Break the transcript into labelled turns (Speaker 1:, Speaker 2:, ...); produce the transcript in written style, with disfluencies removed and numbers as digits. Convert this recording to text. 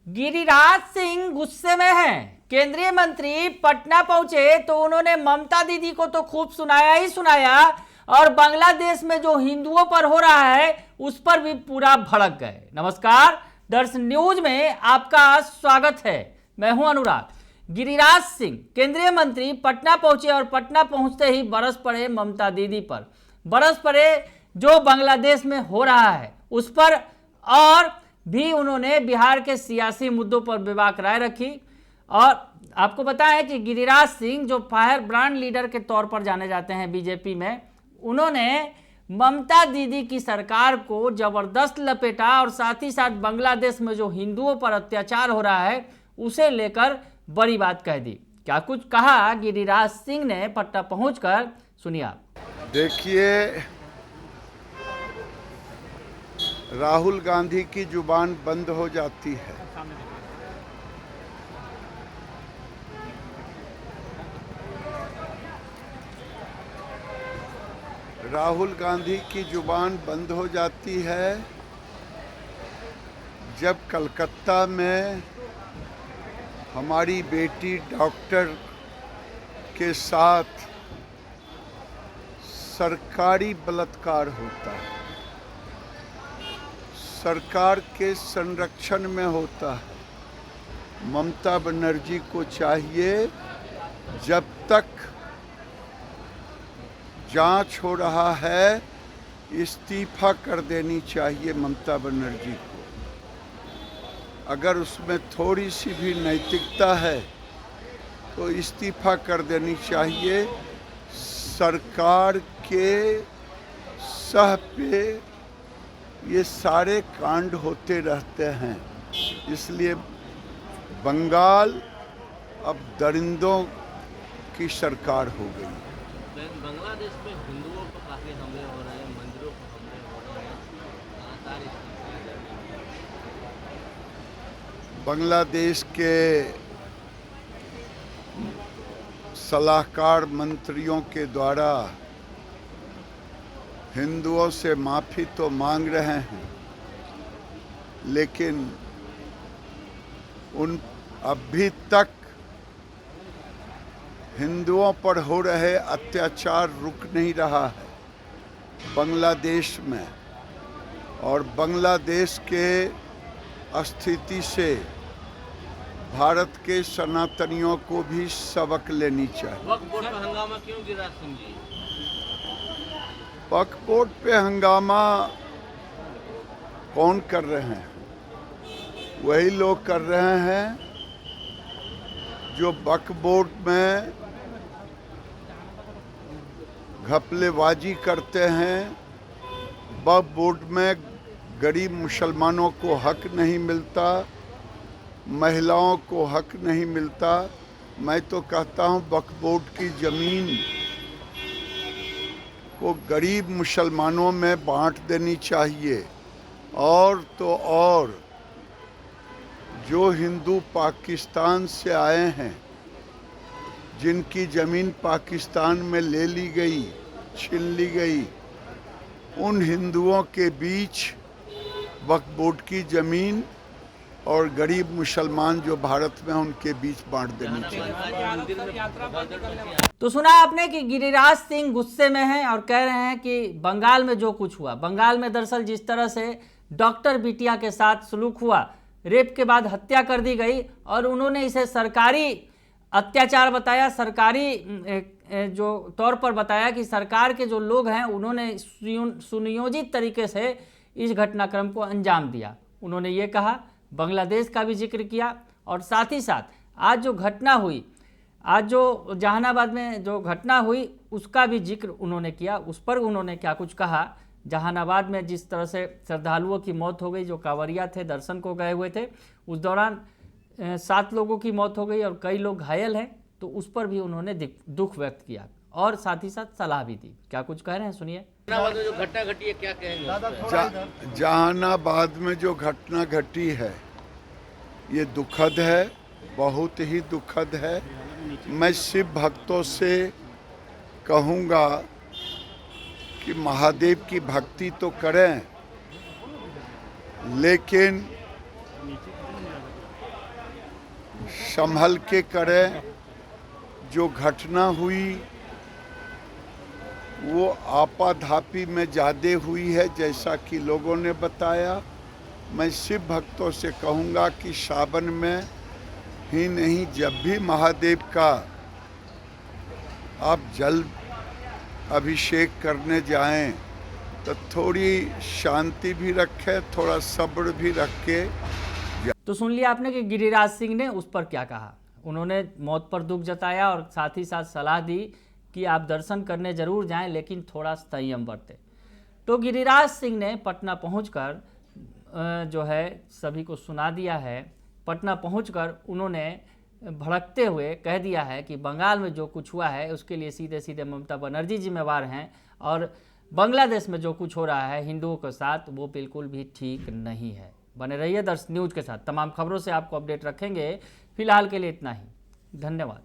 Speaker 1: गिरिराज सिंह गुस्से में हैं। केंद्रीय मंत्री पटना पहुंचे तो उन्होंने ममता दीदी को तो खूब सुनाया ही सुनाया और बांग्लादेश में जो हिंदुओं पर हो रहा है उस पर भी पूरा भड़क गए। नमस्कार, दर्शन न्यूज में आपका स्वागत है। मैं हूं अनुराग। गिरिराज सिंह केंद्रीय मंत्री पटना पहुंचे और पटना पहुंचते ही बरस पड़े ममता दीदी पर, बरस पड़े जो बांग्लादेश में हो रहा है उस पर, और भी उन्होंने बिहार के सियासी मुद्दों पर बेबाक राय रखी। और आपको बताएं कि गिरिराज सिंह जो फायर ब्रांड लीडर के तौर पर जाने जाते हैं बीजेपी में, उन्होंने ममता दीदी की सरकार को जबरदस्त लपेटा और साथ ही साथ बांग्लादेश में जो हिंदुओं पर अत्याचार हो रहा है उसे लेकर बड़ी बात कह दी। क्या कुछ कहा गिरिराज सिंह ने पटना पहुंचकर, सुनिए आप।
Speaker 2: देखिए, राहुल गांधी की जुबान बंद हो जाती है। राहुल गांधी की जुबान बंद हो जाती है जब कलकत्ता में हमारी बेटी डॉक्टर के साथ सरकारी बलात्कार होता है, सरकार के संरक्षण में होता है। ममता बनर्जी को चाहिए जब तक जांच हो रहा है इस्तीफा कर देनी चाहिए ममता बनर्जी को। अगर उसमें थोड़ी सी भी नैतिकता है तो इस्तीफा कर देनी चाहिए। सरकार के सह पे ये सारे कांड होते रहते हैं, इसलिए बंगाल अब दरिंदों की सरकार हो गई।
Speaker 3: बांग्लादेश में हिंदुओं पर काफी हमले हो रहे हैं, मंदिरों पर हमले हो रहे हैं, लगातार इसकी
Speaker 2: बांग्लादेश के सलाहकार मंत्रियों के द्वारा हिंदुओं से माफ़ी तो मांग रहे हैं, लेकिन उन अभी तक हिंदुओं पर हो रहे अत्याचार रुक नहीं रहा है बांग्लादेश में। और बांग्लादेश के स्थिति से भारत के सनातनियों को भी सबक लेनी चाहिए।
Speaker 3: वक्फ बोर्ड पर हंगामा क्यों गिरिराज सिंह जी?
Speaker 2: वक्फ बोर्ड पे हंगामा कौन कर रहे हैं? वही लोग कर रहे हैं जो वक्फ बोर्ड में घपलेबाजी करते हैं। वक्फ बोर्ड में गरीब मुसलमानों को हक नहीं मिलता, महिलाओं को हक नहीं मिलता। मैं तो कहता हूँ वक्फ बोर्ड की ज़मीन को गरीब मुसलमानों में बांट देनी चाहिए। और तो और जो हिंदू पाकिस्तान से आए हैं, जिनकी ज़मीन पाकिस्तान में ले ली गई, छीन ली गई, उन हिंदुओं के बीच वक्फ बोर्ड की ज़मीन और गरीब मुसलमान जो भारत में उनके बीच बांट देनी चाहिए।
Speaker 1: तो सुना आपने कि गिरिराज सिंह गुस्से में हैं और कह रहे हैं कि बंगाल में जो कुछ हुआ, बंगाल में दरअसल जिस तरह से डॉक्टर बिटिया के साथ सलूक हुआ, रेप के बाद हत्या कर दी गई और उन्होंने इसे सरकारी अत्याचार बताया, सरकारी जो तौर पर बताया कि सरकार के जो लोग हैं उन्होंने सुनियोजित तरीके से इस घटनाक्रम को अंजाम दिया। उन्होंने ये कहा, बांग्लादेश का भी जिक्र किया और साथ ही साथ आज जो घटना हुई, आज जो जहानाबाद में जो घटना हुई उसका भी जिक्र उन्होंने किया। उस पर उन्होंने क्या कुछ कहा, जहानाबाद में जिस तरह से श्रद्धालुओं की मौत हो गई, जो कांवरिया थे, दर्शन को गए हुए थे, उस दौरान 7 लोगों की मौत हो गई और कई लोग घायल हैं, तो उस पर भी उन्होंने दुख व्यक्त किया और साथ ही साथ सलाह भी दी। क्या कुछ कह रहे हैं, सुनिए।
Speaker 3: जहानाबाद में जो घटना घटी है, क्या कहेंगे?
Speaker 2: जहानाबाद में जो घटना घटी है ये दुखद है, बहुत ही दुखद है। मैं शिव भक्तों से कहूँगा कि महादेव की भक्ति तो करें, लेकिन संभल के करें। जो घटना हुई वो आपाधापी में ज़्यादा हुई है, जैसा कि लोगों ने बताया। मैं शिव भक्तों से कहूँगा कि सावन में ही नहीं, जब भी महादेव का आप जल अभिषेक करने जाएं तो थोड़ी शांति भी रखें, थोड़ा सब्र भी रख के।
Speaker 1: तो सुन लिया आपने कि गिरिराज सिंह ने उस पर क्या कहा। उन्होंने मौत पर दुख जताया और साथ ही साथ सलाह दी कि आप दर्शन करने जरूर जाएं, लेकिन थोड़ा संयम बरतें। तो गिरिराज सिंह ने पटना पहुंचकर जो है सभी को सुना दिया है। पटना पहुंचकर उन्होंने भड़कते हुए कह दिया है कि बंगाल में जो कुछ हुआ है उसके लिए सीधे सीधे ममता बनर्जी जिम्मेवार हैं, और बांग्लादेश में जो कुछ हो रहा है हिंदुओं के साथ वो बिल्कुल भी ठीक नहीं है। बने रहिए दर्श न्यूज़ के साथ, तमाम खबरों से आपको अपडेट रखेंगे। फिलहाल के लिए इतना ही, धन्यवाद।